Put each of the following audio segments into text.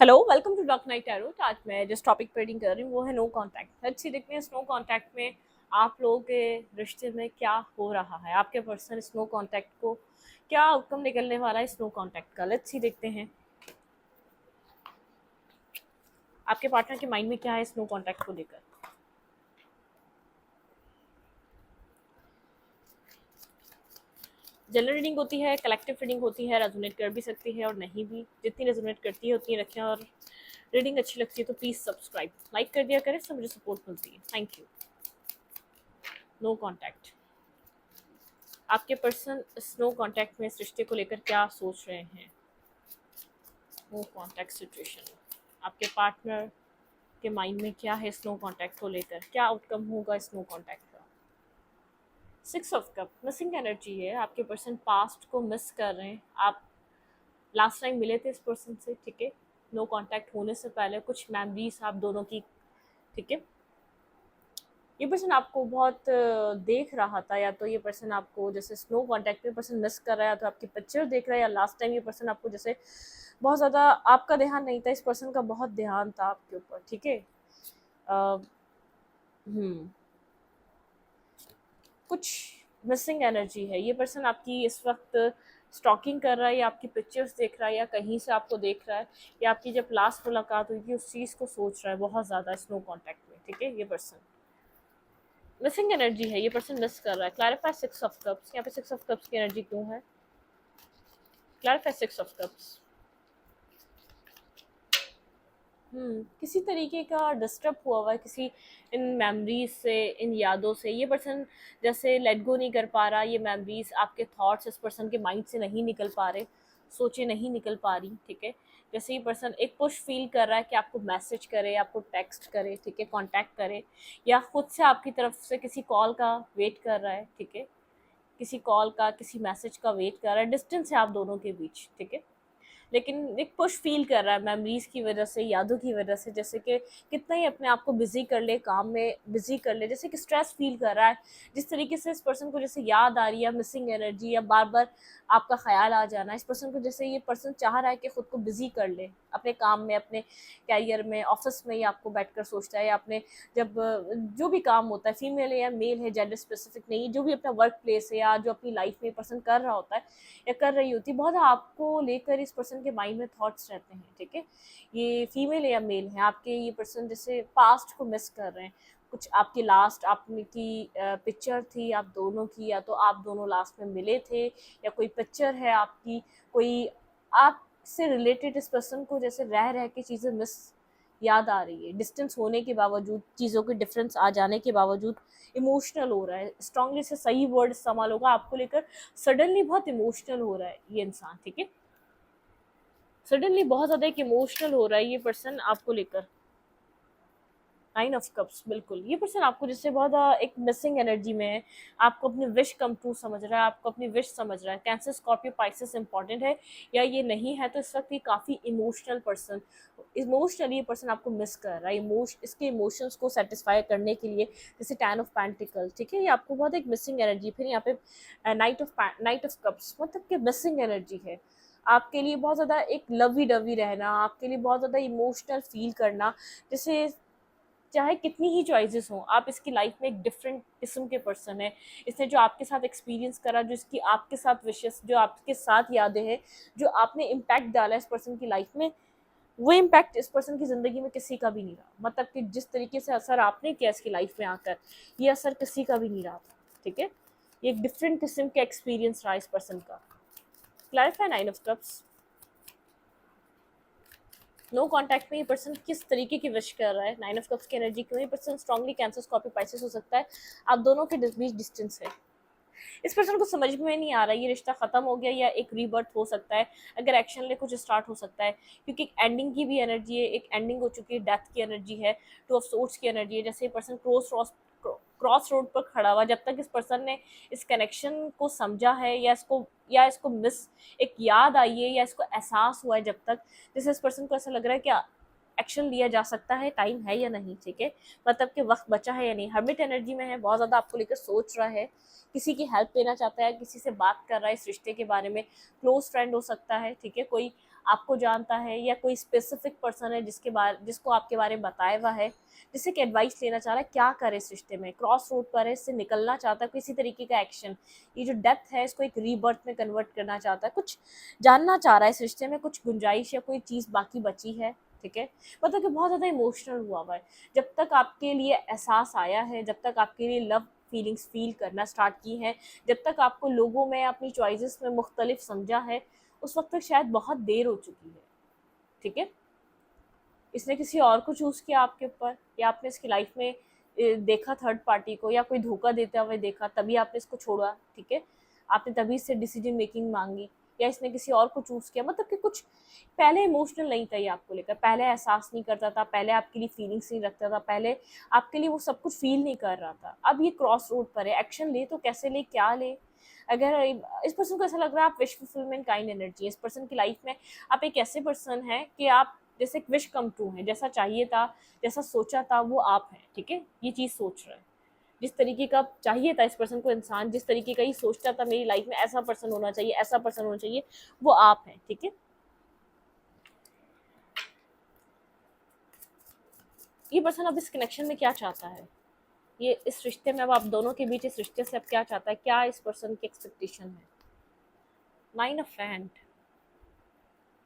Hello, welcome to Dark Knight Tarot. आज मैं जिस टॉपिक पे रीडिंग कर रही हूँ वो है नो कांटेक्ट। अच्छी देखते हैं इस नो कांटेक्ट में आप लोगों के रिश्ते में क्या हो रहा है, आपके पर्सन इस नो कांटेक्ट को क्या आउटकम निकलने वाला है इस नो कांटेक्ट का। लेट्स सी देखते हैं आपके पार्टनर के माइंड में क्या है इस नो कांटेक्ट को लेकर। जनरल रीडिंग होती है, कलेक्टिव रीडिंग होती है, रेजोनेट कर भी सकती है और नहीं भी। जितनी रेजोनेट करती है उतनी रखें, और रीडिंग अच्छी लगती है तो प्लीज़ सब्सक्राइब लाइक कर दिया करें, इससे मुझे सपोर्ट मिलती है। Thank you. No contact. आपके पर्सन स्नो कांटेक्ट में इस रिश्ते को लेकर क्या सोच रहे हैं। नो कांटेक्ट सिचुएशन, आपके पार्टनर के माइंड में क्या है स्नो कांटेक्ट को लेकर, क्या आउटकम होगा स्नो कांटेक्ट का। 6 ऑफ कप मिसिंग एनर्जी है। आपके पर्सन पास्ट को मिस कर रहे हैं। आप लास्ट टाइम मिले थे इस पर्सन से, ठीक है, नो कांटेक्ट होने से पहले कुछ मेमोरीज आप दोनों की, ठीक है। ये पर्सन आपको बहुत देख रहा था, या तो ये पर्सन आपको जैसे स्नो कांटेक्ट में पर्सन मिस कर रहा है, या तो आपकी पिक्चर देख रहा है, या लास्ट टाइम ये पर्सन आपको जैसे बहुत ज़्यादा आपका ध्यान नहीं था, इस पर्सन का बहुत ध्यान था आपके ऊपर, ठीक है। अ, हम्म कुछ मिसिंग एनर्जी है। ये पर्सन आपकी इस वक्त स्टॉकिंग कर रहा है, या आपकी पिक्चर्स देख रहा है, या कहीं से आपको देख रहा है, या आपकी जब लास्ट मुलाकात हुई थी उस चीज़ को सोच रहा है बहुत ज़्यादा स्नो कांटेक्ट में, ठीक है। ये पर्सन मिसिंग एनर्जी है, ये पर्सन मिस कर रहा है। Clarify 6 of cups. यहाँ पे 6 ऑफ कप्स की एनर्जी क्यों है? Clarify 6 of cups. किसी तरीके का डिस्टर्ब हुआ हुआ है किसी इन मेमोरीज से, इन यादों से। ये पर्सन जैसे लेट गो नहीं कर पा रहा, ये मेमोरीज, आपके थॉट्स इस पर्सन के माइंड से नहीं निकल पा रहे, सोचे नहीं निकल पा रही, ठीक है। जैसे ये पर्सन एक पुश फील कर रहा है कि आपको मैसेज करे, आपको टेक्स्ट करे, ठीक है, कांटेक्ट करे, या खुद से आपकी तरफ से किसी कॉल का वेट कर रहा है, ठीक है, किसी कॉल का, किसी मैसेज का वेट कर रहा है। डिस्टेंस है आप दोनों के बीच, ठीक है, लेकिन एक पुश फील कर रहा है मेमोरीज की वजह से, यादों की वजह से। जैसे कि कितना ही अपने आप को बिजी कर ले, काम में बिजी कर ले, जैसे कि स्ट्रेस फील कर रहा है। जिस तरीके से इस पर्सन को जैसे याद आ रही है, मिसिंग एनर्जी, या बार बार आपका ख्याल आ जाना, इस पर्सन को जैसे ये पर्सन चाह रहा है कि खुद को बिजी कर ले अपने काम में, अपने कैरियर में, ऑफिस में, या आपको बैठकर सोचता है, या अपने जब जो भी काम होता है, फीमेल है या मेल है, जेंडर स्पेसिफिक नहीं, जो भी अपना वर्क प्लेस है या जो अपनी लाइफ में पर्सन कर रहा होता है या कर रही होती, बहुत आपको लेकर इस पर्सन के माइंड में थॉट्स रहते हैं, ठीक है। ये फीमेल है या मेल है, आपके ये पर्सन जैसे पास्ट को मिस कर रहे हैं। कुछ आपकी लास्ट आपने की पिक्चर थी आप दोनों की, या तो आप दोनों लास्ट में मिले थे, या कोई पिक्चर है आपकी, कोई आपसे रिलेटेड इस पर्सन को जैसे रह रह के चीज़ें मिस याद आ रही है। डिस्टेंस होने के बावजूद, चीज़ों के डिफरेंस आ जाने के बावजूद इमोशनल हो रहा है। स्ट्रांगली से सही वर्ड इस्तेमाल होगा, आपको लेकर सडनली बहुत इमोशनल हो रहा है ये इंसान, ठीक है। सडनली बहुत ज़्यादा एक इमोशनल हो रहा है ये पर्सन आपको लेकर। 9 ऑफ कप्स, बिल्कुल ये पर्सन आपको जैसे बहुत एक मिसिंग एनर्जी में है। आपको अपनी विश कम ट्रू समझ रहा है, आपको अपनी विश समझ रहा है। कैंसर, स्कॉर्पियो, पाइसेस इंपॉर्टेंट है या ये नहीं है, तो इस वक्त ये काफ़ी इमोशनल पर्सन, इमोशनली ये पर्सन आपको मिस कर रहा है। इसके इमोशंस को सेटिस्फाई करने के लिए, जैसे 10 ऑफ पेंटिकल, ठीक है, ये आपको बहुत एक मिसिंग एनर्जी। फिर यहाँ पे नाइट ऑफ कप्स, मतलब कि मिसिंग एनर्जी है आपके लिए। बहुत ज़्यादा एक लवी डवी रहना, आपके लिए बहुत ज़्यादा इमोशनल फील करना। जैसे चाहे कितनी ही चॉइसेस हों, आप इसकी लाइफ में एक डिफरेंट किस्म के पर्सन है। इसने जो आपके साथ एक्सपीरियंस करा, जो इसकी आपके साथ विशेष, जो आपके साथ यादें हैं, जो आपने इम्पैक्ट डाला इस पर्सन की लाइफ में, वो इम्पैक्ट इस पर्सन की ज़िंदगी में किसी का भी नहीं रहा। मतलब कि जिस तरीके से असर आपने किया इसकी लाइफ में आकर, ये असर किसी का भी नहीं रहा था, ठीक है। ये एक डिफरेंट किस्म का एक्सपीरियंस रहा इस पर्सन का। Clarify 9 of cups. No contact में ये पर्सन किस तरीके की विश कर रहा है। 9 ऑफ कप्स की एनर्जी क्यों? ये person strongly cancer, Scorpio, Pisces हो सकता है। आप दोनों के बीच डिस्टेंस है। इस पर्सन को समझ में नहीं आ रहा है ये रिश्ता खत्म हो गया या एक रीबर्थ हो सकता है। अगर एक्शन ले कुछ स्टार्ट हो सकता है, क्योंकि एक एंडिंग की भी एनर्जी है, एक एंडिंग हो चुकी है, डेथ की एनर्जी है, 2 ऑफ सोर्ड्स की एनर्जी है। जैसे ये पर्सन क्रॉस रोड पर खड़ा हुआ, जब तक इस पर्सन ने इस कनेक्शन को समझा है, या इसको मिस एक याद आई है, या इसको एहसास हुआ है, जब तक जैसे इस पर्सन को ऐसा लग रहा है कि एक्शन लिया जा सकता है, टाइम है या नहीं, ठीक है, मतलब कि वक्त बचा है या नहीं। हर्मिट एनर्जी में है, बहुत ज़्यादा आपको लेकर सोच रहा है, किसी की हेल्प लेना चाहता है, किसी से बात कर रहा है इस रिश्ते के बारे में। क्लोज फ्रेंड हो सकता है, ठीक है, कोई आपको जानता है, या कोई स्पेसिफिक पर्सन है जिसको आपके बारे में बताया हुआ है, जिससे कि एडवाइस लेना चाह रहा है क्या करे इस रिश्ते में, क्रॉस रोड पर है, इससे निकलना चाहता है, किसी तरीके का एक्शन, ये जो डेप्थ है इसको एक रीबर्थ में कन्वर्ट करना चाहता है, कुछ जानना चाह रहा है इस रिश्ते में, कुछ गुंजाइश या कोई चीज़ बाकी बची है, ठीक है। मतलब कि बहुत ज़्यादा इमोशनल हुआ हुआ है। जब तक आपके लिए एहसास आया है, जब तक आपके लिए लव फीलिंग्स फील करना स्टार्ट की हैं, जब तक आपको लोगों में अपनी चॉइसेस में मुख्तलिफ समझा है, उस वक्त तक शायद बहुत देर हो चुकी है, ठीक है। इसने किसी और को चूज़ किया आपके ऊपर, या आपने इसकी लाइफ में देखा थर्ड पार्टी को, या कोई धोखा देते हुए देखा तभी आपने इसको छोड़ा, ठीक है। आपने तभी इससे डिसीजन मेकिंग मांगी, या इसने किसी और को चूज़ किया। मतलब कि कुछ पहले इमोशनल नहीं था ये आपको लेकर, पहले एहसास नहीं करता था, पहले आपके लिए फीलिंग्स नहीं रखता था, पहले आपके लिए वो सब कुछ फील नहीं कर रहा था। अब ये क्रॉस रोड पर है, एक्शन ले तो कैसे ले, क्या ले। अगर इस पर्सन को ऐसा लग रहा है आप विश फुलफिलमेंट काइंड एनर्जी है इस पर्सन की लाइफ में, आप एक ऐसे पर्सन हैं कि आप जैसे एक विश कम ट्रू है, जैसा चाहिए था, जैसा सोचा था वो आप हैं, ठीक है। ये चीज़ सोच रहे हैं, जिस तरीके का चाहिए था इस पर्सन को इंसान, जिस तरीके का ही सोचता था मेरी लाइफ में ऐसा पर्सन होना चाहिए, ऐसा पर्सन होना चाहिए, वो आप हैं, ठीक है। ये पर्सन अब इस कनेक्शन में क्या चाहता है, ये इस रिश्ते में, अब आप दोनों के बीच इस रिश्ते से अब क्या चाहता है, क्या इस पर्सन की एक्सपेक्टेशन है। 9 ऑफ हैंड,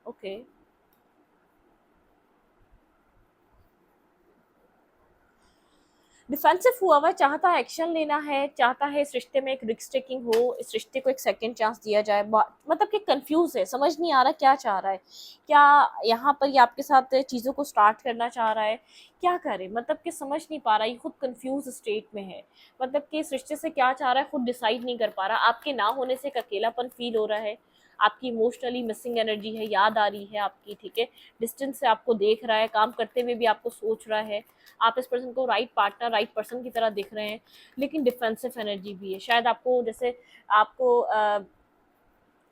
ओके। डिफेंसिव हुआ हुआ, चाहता है एक्शन लेना है, चाहता है इस रिश्ते में एक रिस्क टेकिंग हो, इस रिश्ते को एक सेकंड चांस दिया जाए। मतलब कि कंफ्यूज है, समझ नहीं आ रहा क्या चाह रहा है, क्या यहाँ पर ये आपके साथ चीज़ों को स्टार्ट करना चाह रहा है, क्या करे, मतलब कि समझ नहीं पा रहा, ये खुद कंफ्यूज स्टेट में है। मतलब कि इस रिश्ते से क्या चाह रहा है खुद डिसाइड नहीं कर पा रहा। आपके ना होने से एक अकेलापन फील हो रहा है, आपकी इमोशनली मिसिंग एनर्जी है, याद आ रही है आपकी, ठीक है। डिस्टेंस से आपको देख रहा है, काम करते हुए भी आपको सोच रहा है, आप इस पर्सन को राइट पार्टनर, राइट पर्सन की तरह दिख रहे हैं, लेकिन डिफेंसिव एनर्जी भी है। शायद आपको जैसे आपको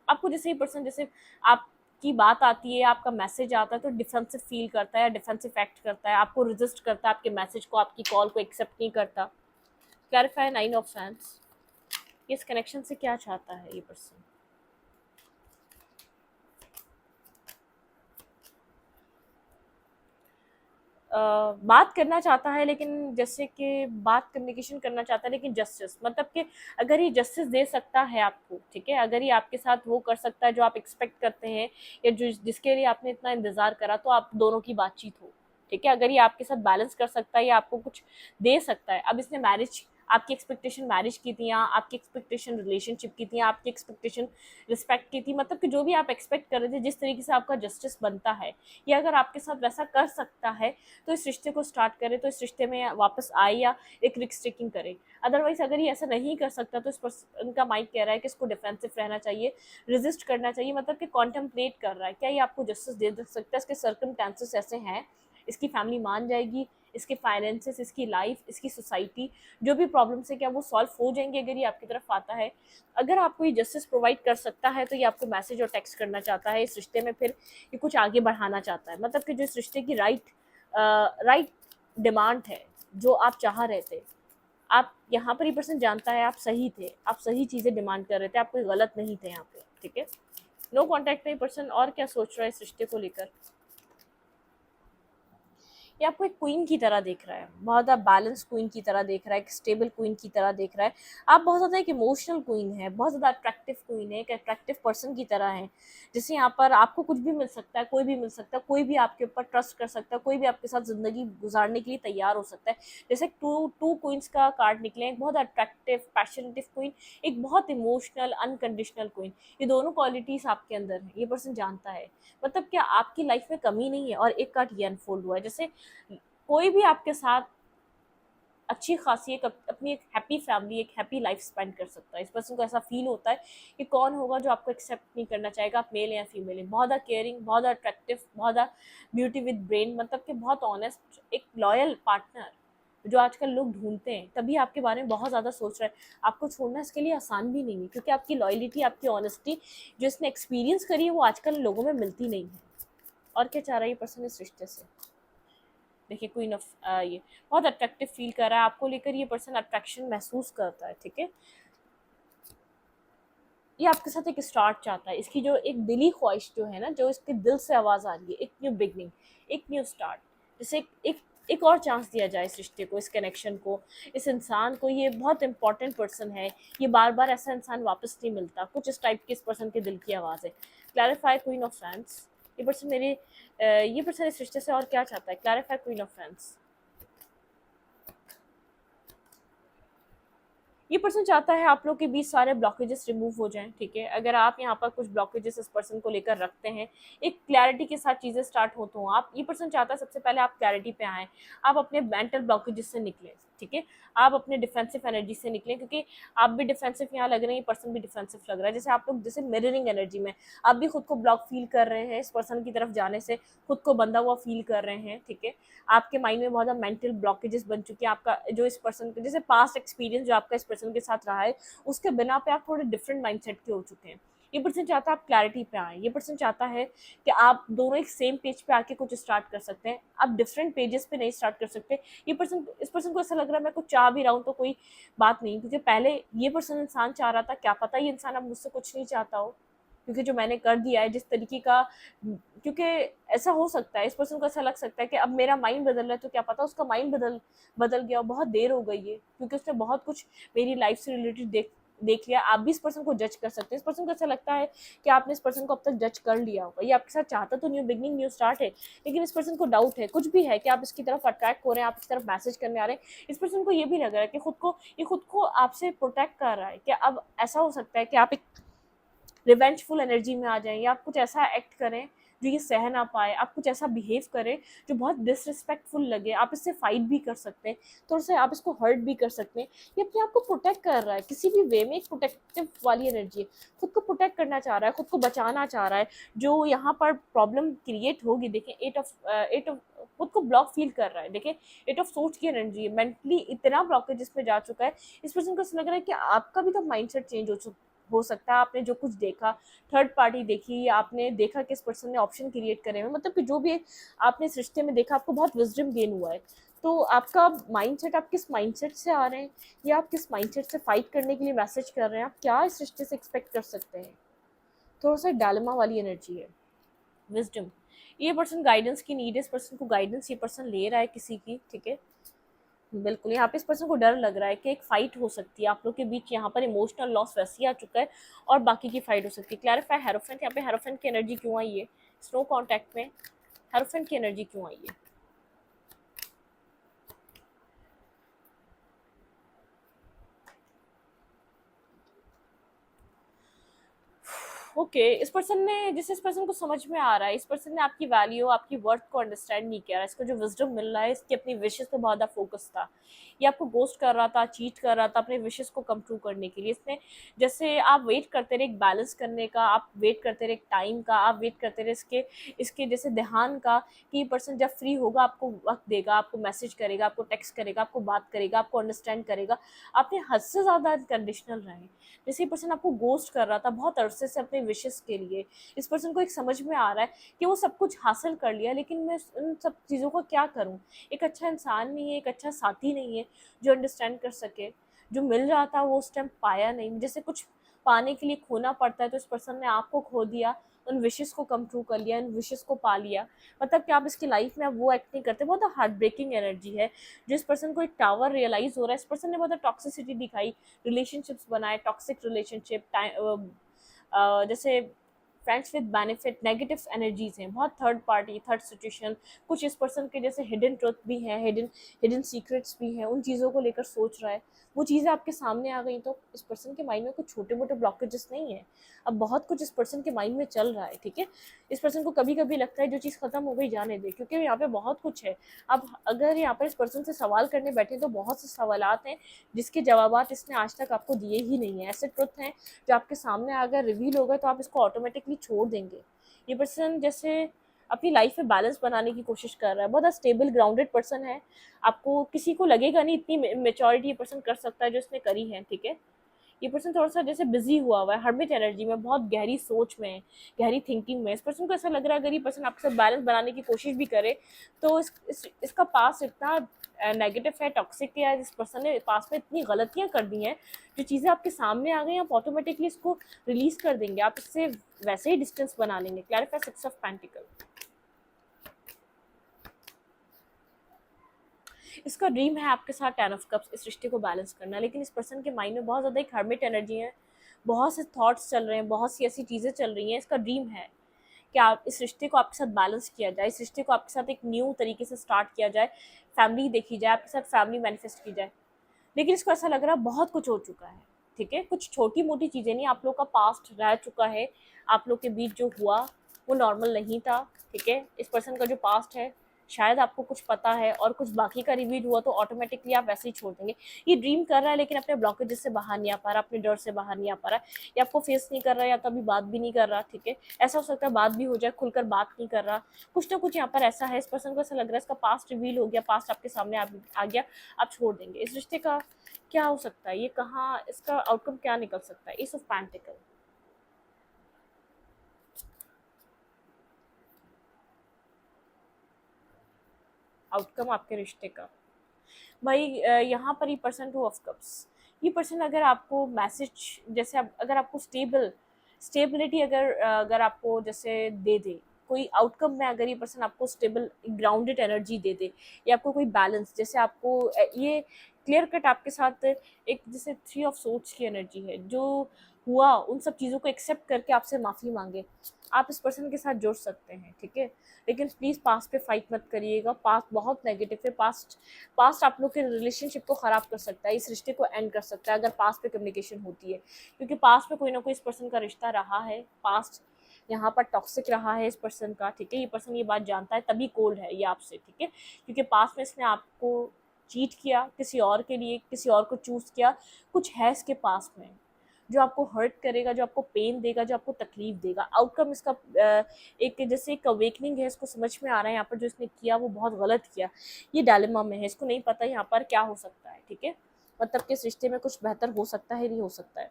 आपको जैसे ही पर्सन, जैसे आपकी बात आती है, आपका मैसेज आता है तो डिफेंसिव फील करता है या डिफेंसिव एक्ट करता है, आपको रेजिस्ट करता है, आपके मैसेज को, आपकी कॉल को एक्सेप्ट नहीं करता। क्लैरिफाई 9 ऑफ फैंस, इस कनेक्शन से क्या चाहता है ये पर्सन। बात करना चाहता है, लेकिन जैसे कि बात कम्युनिकेशन करना चाहता है, लेकिन जस्टिस, मतलब कि अगर ये जस्टिस दे सकता है आपको, ठीक है, अगर ये आपके साथ वो कर सकता है जो आप एक्सपेक्ट करते हैं, या जो जिसके लिए आपने इतना इंतज़ार करा, तो आप दोनों की बातचीत हो, ठीक है। अगर ये आपके साथ बैलेंस कर सकता है या आपको कुछ दे सकता है। अब इसने मैरिज, आपकी एक्सपेक्टेशन मैरिज की थी, या आपकी एक्सपेक्टेशन रिलेशनशिप की थी, या आपकी एक्सपेक्टेशन रिस्पेक्ट की थी, मतलब कि जो भी आप एक्सपेक्ट कर रहे थे, जिस तरीके से आपका जस्टिस बनता है, या अगर आपके साथ वैसा कर सकता है तो इस रिश्ते को स्टार्ट करे, तो इस रिश्ते में वापस आए, या एक रिस्क टेकिंग करे। अदरवाइज अगर ये ऐसा नहीं कर सकता तो इस पर्सन का माइंड कह रहा है कि इसको डिफेंसिव रहना चाहिए, रेजिस्ट करना चाहिए, मतलब कि कॉन्टेम्पलेट कर रहा है क्या ये आपको जस्टिस दे सकता है, इसके सर्कमस्टेंसेस ऐसे हैं, इसकी फैमिली मान जाएगी, इसके फाइनेंसेस, इसकी लाइफ, इसकी सोसाइटी, जो भी प्रॉब्लम्स है क्या वो सॉल्व हो जाएंगे अगर ये आपकी तरफ आता है। अगर आपको ये जस्टिस प्रोवाइड कर सकता है तो ये आपको मैसेज और टेक्स्ट करना चाहता है इस रिश्ते में, फिर ये कुछ आगे बढ़ाना चाहता है। मतलब कि जो इस रिश्ते की राइट डिमांड है, जो आप चाह रहे थे, आप यहाँ पर ये पर्सन जानता है आप सही थे, आप सही चीज़ें डिमांड कर रहे थे, आप कोई गलत नहीं थे यहाँ पे, ठीक है। नो कॉन्टैक्ट में पर्सन और क्या सोच रहा है इस रिश्ते को लेकर, ये आपको एक क्वीन की तरह देख रहा है, बहुत ज़्यादा बैलेंस क्वीन की तरह देख रहा है, एक स्टेबल क्वीन की तरह देख रहा है। आप बहुत ज़्यादा एक इमोशनल क्वीन है, बहुत ज़्यादा अट्रैक्टिव क्वीन है, एक अट्रैक्टिव पर्सन की तरह है, जिससे यहाँ पर आपको कुछ भी मिल सकता है, कोई भी मिल सकता है, कोई भी आपके ऊपर ट्रस्ट कर सकता है, कोई भी आपके साथ ज़िंदगी गुजारने के लिए तैयार हो सकता है। जैसे टू टू क्वींस का कार्ड निकले, एक बहुत अट्रैक्टिव पैशनेटिव क्वीन, एक बहुत इमोशनल अनकंडीशनल क्वीन, ये दोनों क्वालिटीज़ आपके अंदर है, ये पर्सन जानता है। मतलब क्या आपकी लाइफ में कमी नहीं है, और एक कार्ड ये अनफोल्ड हुआ है, जैसे कोई भी आपके साथ अच्छी खासी अपनी एक हैप्पी फैमिली, एक हैप्पी लाइफ स्पेंड कर सकता है। इस पर्सन को ऐसा फील होता है कि कौन होगा जो आपको एक्सेप्ट नहीं करना चाहेगा, आप मेल या फीमेल है। बहुत ज़्यादा केयरिंग, बहुत ज़्यादा अट्रैक्टिव, बहुत ज़्यादा ब्यूटी विद ब्रेन, मतलब कि बहुत ऑनेस्ट, एक लॉयल पार्टनर जो आजकल लोग ढूंढते हैं, तभी आपके बारे में बहुत ज़्यादा सोच रहे हैं। आपको छोड़ना इसके लिए आसान भी नहीं है, क्योंकि आपकी लॉयलिटी, आपकी ऑनेस्टी जो इसने एक्सपीरियंस करी है वो आजकल लोगों में मिलती नहीं है। और क्या चाह रहा है ये पर्सन इस रिश्ते से। देखिए क्वीन ऑफ ये बहुत अट्रैक्टिव फील कर रहा है आपको लेकर, ये पर्सन अट्रैक्शन महसूस करता है, ठीक है। ये आपके साथ एक स्टार्ट चाहता है, इसकी जो एक दिली ख्वाहिश जो है ना, जो इसके दिल से आवाज़ आ रही है, एक न्यू बिगनिंग, एक न्यू स्टार्ट, जैसे एक और चांस दिया जाए इस रिश्ते को, इस कनेक्शन को, इस इंसान को। ये बहुत इंपॉर्टेंट पर्सन है, ये बार बार ऐसा इंसान वापस नहीं मिलता। कुछ इस टाइप की इस पर्सन के दिल की आवाज़ है। क्लैरिफाई क्वीन ऑफ फैंस, ये पर्सन ये पर्सन इस रिश्ते से और क्या चाहता है? Clarify queen of fans. ये पर्सन चाहता है आप लोग के बीच सारे ब्लॉकेजेस रिमूव हो जाएं, ठीक है। अगर आप यहाँ पर कुछ ब्लॉकेजेस इस पर्सन को लेकर रखते हैं, एक क्लैरिटी के साथ चीज़ें स्टार्ट हो, तो आप, ये पर्सन चाहता है सबसे पहले आप क्लैरिटी पे आएँ, आप अपने मेंटल ब्लॉकेजेस से निकलें, ठीक है। आप अपने डिफेंसिव एनर्जी से निकलें, क्योंकि आप भी डिफेंसिव यहाँ लग रहे हैं, ये पर्सन भी डिफेंसिव लग रहा है। जैसे आप लोग जैसे मिररिंग एनर्जी में आप भी खुद को ब्लॉक फील कर रहे हैं, इस पर्सन की तरफ जाने से खुद को बंधा हुआ फील कर रहे हैं, ठीक है। आपके माइंड में बहुत ज़्यादा मेंटल ब्लॉकेजेस बन चुके हैं। आपका जो इस पर्सन जैसे पास्ट एक्सपीरियंस जो आपका इस पर्सन के साथ रहा है, उसके बिना पे आप थोड़े डिफरेंट माइंडसेट के हो चुके हैं। ये पर्सन चाहता है आप क्लैरिटी पे आए। ये पर्सन चाहता है कि आप दोनों एक सेम पेज पे आके कुछ स्टार्ट कर सकते हैं, आप डिफरेंट पेजेस पे नहीं स्टार्ट कर सकते। इस पर्सन को ऐसा लग रहा है मैं कुछ चाह भी रहा हूँ तो कोई बात नहीं, क्योंकि पहले ये पर्सन इंसान चाह रहा था, क्या पता ये इंसान अब मुझसे कुछ नहीं चाहता हो, क्योंकि जो मैंने कर दिया है जिस तरीके का, क्योंकि ऐसा हो सकता है इस पर्सन को ऐसा लग सकता है कि अब मेरा माइंड बदल रहा है, तो क्या पता उसका माइंड बदल गया, बहुत देर हो गई है, क्योंकि उसने बहुत कुछ मेरी लाइफ से रिलेटेड देख लिया। आप भी इस पर्सन को जज कर सकते हैं। इस पर्सन को ऐसा लगता है कि आपने इस पर्सन को अब तक जज कर लिया होगा। ये आपके साथ चाहता तो न्यू बिगनिंग न्यू स्टार्ट है, लेकिन इस पर्सन को डाउट है, कुछ भी है कि आप इसकी तरफ अट्रैक्ट हो रहे हैं, आप इस तरफ मैसेज करने आ रहे हैं। इस पर्सन को ये भी लग रहा है कि खुद को आपसे प्रोटेक्ट कर रहा है, कि अब ऐसा हो सकता है कि आप एक रिवेंजफुल एनर्जी में आ जाएं, या आप कुछ ऐसा एक्ट करें जो ये सह ना पाए, आप कुछ ऐसा बिहेव करें जो बहुत डिसरिस्पेक्टफुल लगे। आप इससे फाइट भी कर सकते हैं, थोड़ा सा आप इसको हर्ट भी कर सकते हैं। ये अपने आप को प्रोटेक्ट कर रहा है किसी भी वे में, एक प्रोटेक्टिव वाली एनर्जी है, खुद को प्रोटेक्ट करना चाह रहा है, खुद को बचाना चाह रहा है। जो यहाँ पर प्रॉब्लम क्रिएट होगी, देखें एट ऑफ खुद को ब्लॉक फील कर रहा है, देखें एट ऑफ सोच की एनर्जी है, मेंटली इतना ब्लॉकेज इसमें जा चुका है। इस पर्सन को ऐसा लग रहा है कि आपका भी तो माइंडसेट चेंज हो सकता है। आपने जो कुछ देखा, थर्ड पार्टी देखी, या आपने देखा कि इस पर्सन ने ऑप्शन क्रिएट करे हुए, मतलब कि जो भी आपने इस रिश्ते में देखा, आपको बहुत विजडम गेन हुआ है। तो आपका माइंडसेट, आप किस माइंडसेट से आ रहे हैं, या आप किस माइंडसेट से फाइट करने के लिए मैसेज कर रहे हैं, आप क्या इस रिश्ते से एक्सपेक्ट कर सकते हैं। थोड़ा सा डायलेमा वाली एनर्जी है, विजडम। ये पर्सन गाइडेंस की नीड है, इस पर्सन को गाइडेंस ये पर्सन ले रहा है किसी की, ठीक है। बिल्कुल, यहाँ पे इस पर्सन को डर लग रहा है कि एक फाइट हो सकती है आप लोग के बीच, यहाँ पर इमोशनल लॉस वैसे ही आ चुका है, और बाकी की फाइट हो सकती है। क्लैरिफाई हेरोफेंट, यहाँ पे हेरोफेंट की एनर्जी क्यों आई है स्नो कॉन्टैक्ट में, हेरोफेंट की एनर्जी क्यों आई है? ओके, इस पर्सन को समझ में आ रहा है, इस पर्सन ने आपकी वैल्यू, आपकी वर्थ को अंडरस्टैंड नहीं किया। इसको जो विजडम मिल रहा है, इसकी अपनी विशेस पे बहुत ज़्यादा फोकस था। ये आपको गोस्ट कर रहा था, चीट कर रहा था अपने विशेस को कम ट्रू करने के लिए। इसने, जैसे आप वेट करते रहे एक बैलेंस करने का, आप वेट करते रहे एक टाइम का, आप वेट करते रहे इसके जैसे ध्यान का, कि ये पर्सन जब फ्री होगा आपको वक्त देगा, आपको मैसेज करेगा, आपको टेक्स्ट करेगा, आपको बात करेगा, आपको अंडरस्टैंड करेगा। आपने हद से ज़्यादा कंडीशनल रहे। जैसे ये पर्सन आपको गोस्ट कर रहा था बहुत अरसे से अपने विशेस के लिए, इस पर्सन को एक समझ में आ रहा है कि वो सब कुछ हासिल कर लिया, लेकिन मैं उन सब चीज़ों का क्या करूं। एक अच्छा इंसान नहीं है, एक अच्छा साथी नहीं है जो अंडरस्टैंड कर सके। जो मिल रहा था वो उस टाइम पाया नहीं, जैसे कुछ पाने के लिए खोना पड़ता है, तो इस पर्सन ने आपको खो दिया, उन विशेस को कम ट्रू कर लिया, उन विशेस को पा लिया। मतलब कि आप इसकी लाइफ में अब वो एक्ट नहीं करते। बहुत हार्ट ब्रेकिंग एनर्जी है। जिस पर्सन को एक टावर रियलाइज हो रहा है, इस पर्सन ने बहुत टॉक्सिसिटी दिखाई, रिलेशनशिप्स बनाए, टॉक्सिक रिलेशनशिप, जैसे friends with benefit, negative energies हैं, बहुत थर्ड पार्टी, थर्ड सिचुएशन, कुछ इस पर्सन के जैसे हिडन ट्रुथ भी हैं, हिडन सीक्रेट्स भी हैं, उन चीज़ों को लेकर सोच रहा है। वो चीज़ें आपके सामने आ गई, तो इस पर्सन के माइंड में कुछ छोटे मोटे ब्लॉकेजेस नहीं है, अब बहुत कुछ इस पर्सन के माइंड में चल रहा है, ठीक है। इस पर्सन को कभी कभी लगता है जो चीज़ खत्म हो गई जाने दे, क्योंकि यहाँ पे बहुत कुछ है। अब अगर यहाँ पर इस पर्सन से सवाल करने बैठे तो बहुत से सवालात हैं जिसके जवाब इसने आज तक आपको दिए ही नहीं है। ऐसे ट्रुथ हैं जो आपके सामने अगर रिवील हो गए तो आप इसको ऑटोमेटिकली छोड़ देंगे। ये पर्सन जैसे अपनी लाइफ में बैलेंस बनाने की कोशिश कर रहा है, बहुत स्टेबल ग्राउंडेड पर्सन है। आपको किसी को लगेगा नहीं इतनी मेच्योरिटी ये पर्सन कर सकता है जो इसने करी है, ठीक है। ये पर्सन थोड़ा सा जैसे बिजी हुआ है, हर्मिट एनर्जी में, बहुत गहरी सोच में, गहरी थिंकिंग में। इस पर्सन को ऐसा लग रहा है अगर ये पर्सन आपके साथ बैलेंस बनाने की कोशिश भी करे तो इसका पास इतना नेगेटिव है, टॉक्सिक है, जिस पर्सन ने पास में इतनी गलतियां कर दी हैं, जो चीज़ें आपके सामने आ गई आप ऑटोमेटिकली इसको रिलीज कर देंगे, आप इससे वैसे ही डिस्टेंस बना लेंगे। Clarify 6 of pentacle. इसका ड्रीम है आपके साथ 10 ऑफ कप्स, इस रिश्ते को बैलेंस करना, लेकिन इस पर्सन के माइंड में बहुत ज़्यादा एक हर्मिट एनर्जी है, बहुत से थॉट्स चल रहे हैं, बहुत सी ऐसी चीज़ें चल रही हैं। इसका ड्रीम है कि आप इस रिश्ते को आपके साथ बैलेंस किया जाए, इस रिश्ते को आपके साथ एक न्यू तरीके से स्टार्ट किया जाए, फैमिली देखी जाए, आपके साथ फैमिली मैनिफेस्ट की जाए। लेकिन इसको ऐसा लग रहा है बहुत कुछ हो चुका है, ठीक है, कुछ छोटी मोटी चीज़ें नहीं, आप लोग का पास्ट रह चुका है, आप लोग के बीच जो हुआ वो नॉर्मल नहीं था, ठीक है। इस पर्सन का जो पास्ट है शायद आपको कुछ पता है और कुछ बाकी का रिवील हुआ तो ऑटोमेटिकली आप वैसे ही छोड़ देंगे। ये ड्रीम कर रहा है लेकिन अपने ब्लॉकेजेस से बाहर नहीं आ पा रहा, अपने डर से बाहर नहीं आ पा रहा, या आपको फेस नहीं कर रहा, या तो अभी बात भी नहीं कर रहा, ठीक है। ऐसा हो सकता है बात भी हो जाए, खुलकर बात नहीं कर रहा, कुछ ना कुछ यहाँ पर ऐसा है। इस पर्सन को ऐसा लग रहा है इसका पास्ट रिवील हो गया, पास्ट आपके सामने आ गया, आप छोड़ देंगे। इस रिश्ते का क्या हो सकता है, ये कहाँ, इसका आउटकम क्या निकल सकता है? S of pentacle. आउटकम आपके रिश्ते का भाई, यहाँ पर ये पर्सन 2 ऑफ कप्स, ये पर्सन अगर आपको मैसेज, जैसे अगर आपको स्टेबिलिटी अगर आपको जैसे दे दे, कोई आउटकम में अगर ये पर्सन आपको स्टेबल ग्राउंडेड एनर्जी दे दे, या आपको कोई बैलेंस, जैसे आपको ये क्लियर कट आपके साथ एक जैसे 3 ऑफ सोर्ड्स की एनर्जी है, जो हुआ उन सब चीज़ों को एक्सेप्ट करके आपसे माफ़ी मांगे, आप इस पर्सन के साथ जुड़ सकते हैं, ठीक है। लेकिन प्लीज़ पास्ट पे फाइट मत करिएगा, पास्ट बहुत नेगेटिव है, पास्ट आप लोग के रिलेशनशिप को ख़राब कर सकता है, इस रिश्ते को एंड कर सकता है अगर पास्ट पे कम्युनिकेशन होती है, क्योंकि पास्ट में कोई ना कोई इस पर्सन का रिश्ता रहा है, पास्ट यहाँ पर टॉक्सिक रहा है इस पर्सन का, ठीक है। ये पर्सन ये बात जानता है तभी कोल्ड है ये आपसे, ठीक है, क्योंकि पास्ट में इसने आपको चीट किया, किसी और के लिए किसी और को चूज़ किया, कुछ है इसके पास्ट में जो आपको हर्ट करेगा, जो आपको पेन देगा, जो आपको तकलीफ देगा। आउटकम इसका एक जैसे एक अवेकनिंग है, इसको समझ में आ रहा है यहाँ पर जो इसने किया वो बहुत गलत किया, ये डायलेमा में है, इसको नहीं पता यहाँ पर क्या हो सकता है, ठीक है, मतलब कि इस रिश्ते में कुछ बेहतर हो सकता है, नहीं हो सकता है।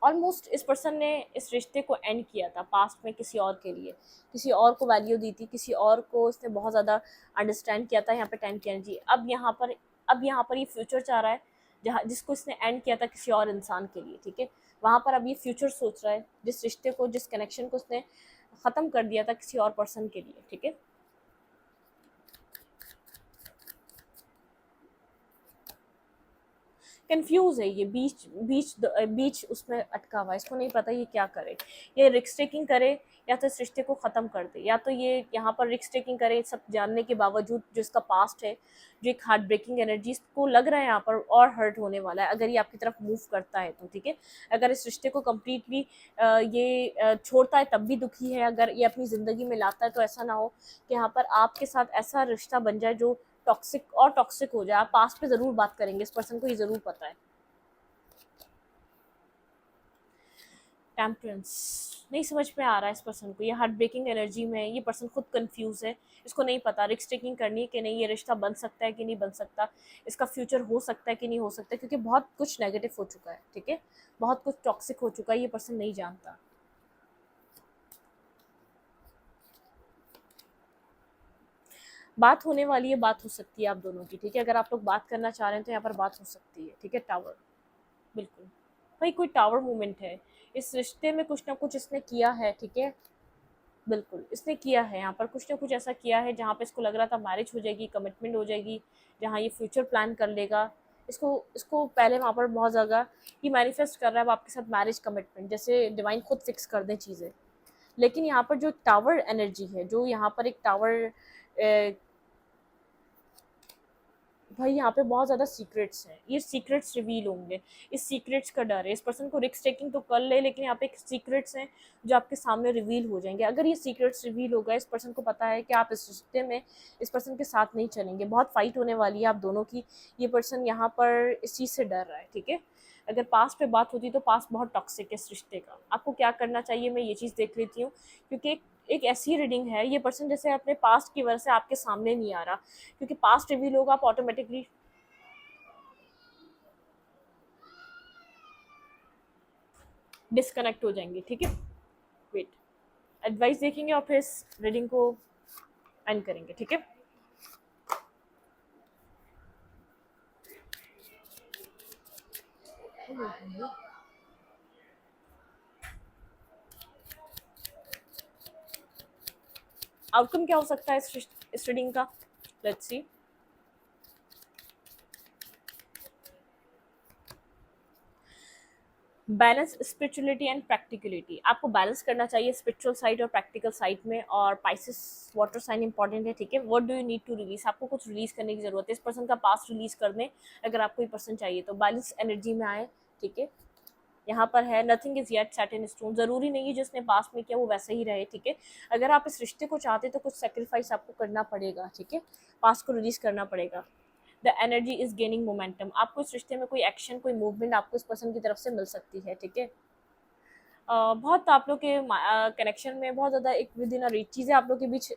ऑलमोस्ट इस पर्सन ने इस रिश्ते को एंड किया था पास्ट में किसी और के लिए, किसी और को वैल्यू दी थी, किसी और को इसने बहुत ज़्यादा अंडरस्टैंड किया था, यहाँ पे 10 की एनर्जी। अब यहाँ पर ये फ्यूचर चाह रहा है, जहाँ जिसको इसने एंड किया था किसी और इंसान के लिए, ठीक है, वहाँ पर अब ये फ्यूचर सोच रहा है, जिस रिश्ते को, जिस कनेक्शन को उसने ख़त्म कर दिया था किसी और पर्सन के लिए, ठीक है। कंफ्यूज है ये, बीच उसमें अटका हुआ है, इसको नहीं पता ये क्या करे, ये रिस्क टेकिंग करे या तो इस रिश्ते को ख़त्म कर दे, या तो ये यहाँ पर रिस्क टेकिंग करे सब जानने के बावजूद, जो इसका पास्ट है, जो एक हार्ट ब्रेकिंग एनर्जी, इसको लग रहा है यहाँ पर और हर्ट होने वाला है अगर ये आपकी तरफ मूव करता है तो, ठीक है। अगर इस रिश्ते को कम्प्लीटली ये छोड़ता है तब भी दुखी है, अगर ये अपनी ज़िंदगी में लाता है तो ऐसा ना हो कि यहाँ पर आपके साथ ऐसा रिश्ता बन जाए जो टॉक्सिक हो जाए। आप पास्ट पे ज़रूर बात करेंगे, इस पर्सन को ये ज़रूर पता है। टेम्परेंस नहीं समझ में आ रहा है इस पर्सन को, ये हार्ट ब्रेकिंग एनर्जी में है, ये पर्सन खुद कंफ्यूज है, इसको नहीं पता रिस्क टेकिंग करनी है कि नहीं, ये रिश्ता बन सकता है कि नहीं बन सकता, इसका फ्यूचर हो सकता है कि नहीं हो सकता, क्योंकि बहुत कुछ नेगेटिव हो चुका है, ठीक है, बहुत कुछ टॉक्सिक हो चुका है, ये पर्सन नहीं जानता। बात होने वाली है, बात हो सकती है आप दोनों की, ठीक है, अगर आप लोग बात करना चाह रहे हैं तो यहाँ पर बात हो सकती है, ठीक है। टावर, बिल्कुल भाई कोई टावर मूवमेंट है, इस रिश्ते में कुछ ना कुछ इसने किया है, ठीक है, बिल्कुल इसने किया है, यहाँ पर कुछ ना कुछ ऐसा किया है जहाँ पे इसको लग रहा था मैरिज हो जाएगी, कमिटमेंट हो जाएगी, जहाँ ये फ्यूचर प्लान कर लेगा, इसको इसको पहले वहाँ पर बहुत ज़्यादा ये मैनिफेस्ट कर रहा है अब आपके साथ मैरिज कमिटमेंट, जैसे डिवाइन खुद फिक्स कर दें चीज़ें। लेकिन यहाँ पर जो टावर एनर्जी है, जो यहाँ पर एक टावर, भाई यहाँ पे बहुत ज़्यादा सीक्रेट्स हैं, ये सीक्रेट्स रिवील होंगे, इस सीक्रेट्स का डर है, इस पर्सन को रिस्क टेकिंग तो कर ले, लेकिन यहाँ पे एक सीक्रेट्स हैं जो आपके सामने रिवील हो जाएंगे। अगर ये सीक्रेट्स रिवील हो गए, इस पर्सन को पता है कि आप इस रिश्ते में इस पर्सन के साथ नहीं चलेंगे, बहुत फाइट होने वाली है आप दोनों की, ये पर्सन यहाँ पर इस चीज़ से डर रहा है, ठीक है। अगर पास्ट पे बात होती तो पास्ट बहुत टॉक्सिक है इस रिश्ते का, आपको क्या करना चाहिए मैं ये चीज़ देख लेती हूँ, क्योंकि एक ऐसी रीडिंग है, ये पर्सन जैसे अपने पास्ट की वजह से आपके सामने नहीं आ रहा, क्योंकि पास्ट रिवील होगा आप ऑटोमेटिकली डिस्कनेक्ट हो जाएंगे, ठीक है। वेट, एडवाइस देखेंगे और फिर इस रीडिंग को एंड करेंगे, ठीक है। आउटकम क्या हो सकता है इस रीडिंग का? Let's see. Balance spirituality and practicality, आपको बैलेंस करना चाहिए स्पिरिचुअल साइड और प्रैक्टिकल साइड में। और पाइसेस वाटर साइन इंपॉर्टेंट है, ठीक है। What do you need to release, आपको कुछ रिलीज करने की जरूरत है। इस पर्सन का पास्ट रिलीज कर दें अगर आपको ये पर्सन चाहिए तो, बैलेंस एनर्जी में आए, ठीक है। यहाँ पर है nothing is yet set in stone, जरूरी नहीं है जिसने पास्ट में किया वो वैसे ही रहे, ठीक है। अगर आप इस रिश्ते को चाहते तो कुछ सेक्रीफाइस आपको करना पड़ेगा, ठीक है। पास्ट को रिलीज करना पड़ेगा। The energy is gaining momentum, आपको इस रिश्ते में कोई एक्शन, कोई मूवमेंट आपको इस पर्सन की तरफ से मिल सकती है, ठीक है। बहुत आप लोग के कनेक्शन में बहुत ज़्यादा एक विद इन रीच चीज़ें आप लोग के बीच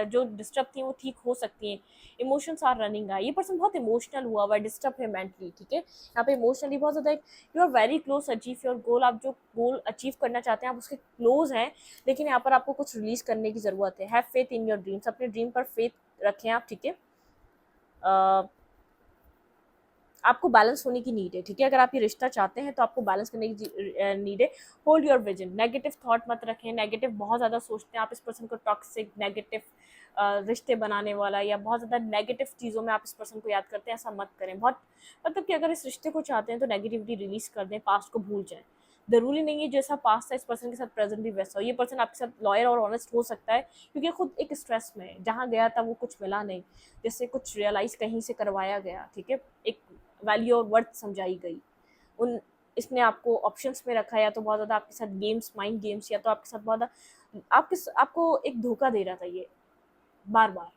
जो डिस्टर्ब थी वो ठीक हो सकती हैं। इमोशंस आर रनिंग है, ये पर्सन बहुत इमोशनल हुआ है, डिस्टर्ब है मेंटली, ठीक है। यहाँ पे इमोशनली बहुत ज़्यादा you are very close achieve your goal, आप जो गोल अचीव करना चाहते हैं आप उसके क्लोज हैं, लेकिन यहाँ पर आपको कुछ रिलीज करने की ज़रूरत है। Have faith in your dreams, अपने ड्रीम पर फेथ रखें आप, ठीक है। आपको बैलेंस होने की नीड है, ठीक है। अगर आप ये रिश्ता चाहते हैं तो आपको बैलेंस करने की नीड है। Hold your vision, negative thought मत रखें, नेगेटिव बहुत ज़्यादा सोचते हैं आप इस पर्सन को, टॉक्सिक नेगेटिव रिश्ते बनाने वाला या बहुत ज़्यादा नेगेटिव चीज़ों में आप इस पर्सन को याद करते हैं, ऐसा मत करें। बहुत मतलब कि अगर इस रिश्ते को चाहते हैं तो नेगेटिविटी रिलीज कर दें, पास्ट को भूल जाएं। ज़रूरी नहीं है जैसा पास्ट था इस पर्सन के साथ प्रेजेंट भी वैसा हो। ये पर्सन आपके साथ लॉयल और ऑनेस्ट हो सकता है क्योंकि खुद एक स्ट्रेस में है, जहाँ गया था वो कुछ मिला नहीं, जैसे कुछ रियलाइज़ कहीं से करवाया गया, ठीक है। एक वैल्यू और वर्थ समझाई गई, उन इसने आपको ऑप्शंस में रखा, या तो बहुत ज़्यादा आपके साथ गेम्स, माइंड गेम्स, या तो आपके साथ बहुत ज़्यादा आपको एक धोखा दे रहा था। ये बार बार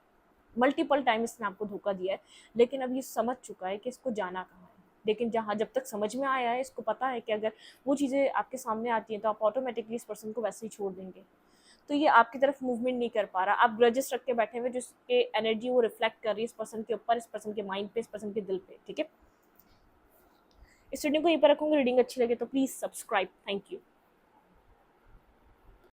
मल्टीपल टाइम इसने आपको धोखा दिया है, लेकिन अब ये समझ चुका है कि इसको जाना कहाँ है। लेकिन जहाँ जब तक समझ में आया है, इसको पता है कि अगर वो चीज़ें आपके सामने आती हैं तो आप ऑटोमेटिकली इस पर्सन को वैसे ही छोड़ देंगे। तो ये आपकी तरफ मूवमेंट नहीं कर पा रहा, आप ग्रजेस रख के बैठे हुए, जिसके एनर्जी वो रिफ्लेक्ट कर रही है इस पर्सन के ऊपर, इस पर्सन के माइंड पे, इस पर्सन के दिल पे, ठीक है। इस रीडिंग को यहीं पर रखूंगी। रीडिंग अच्छी लगे तो प्लीज़ सब्सक्राइब। Thank you.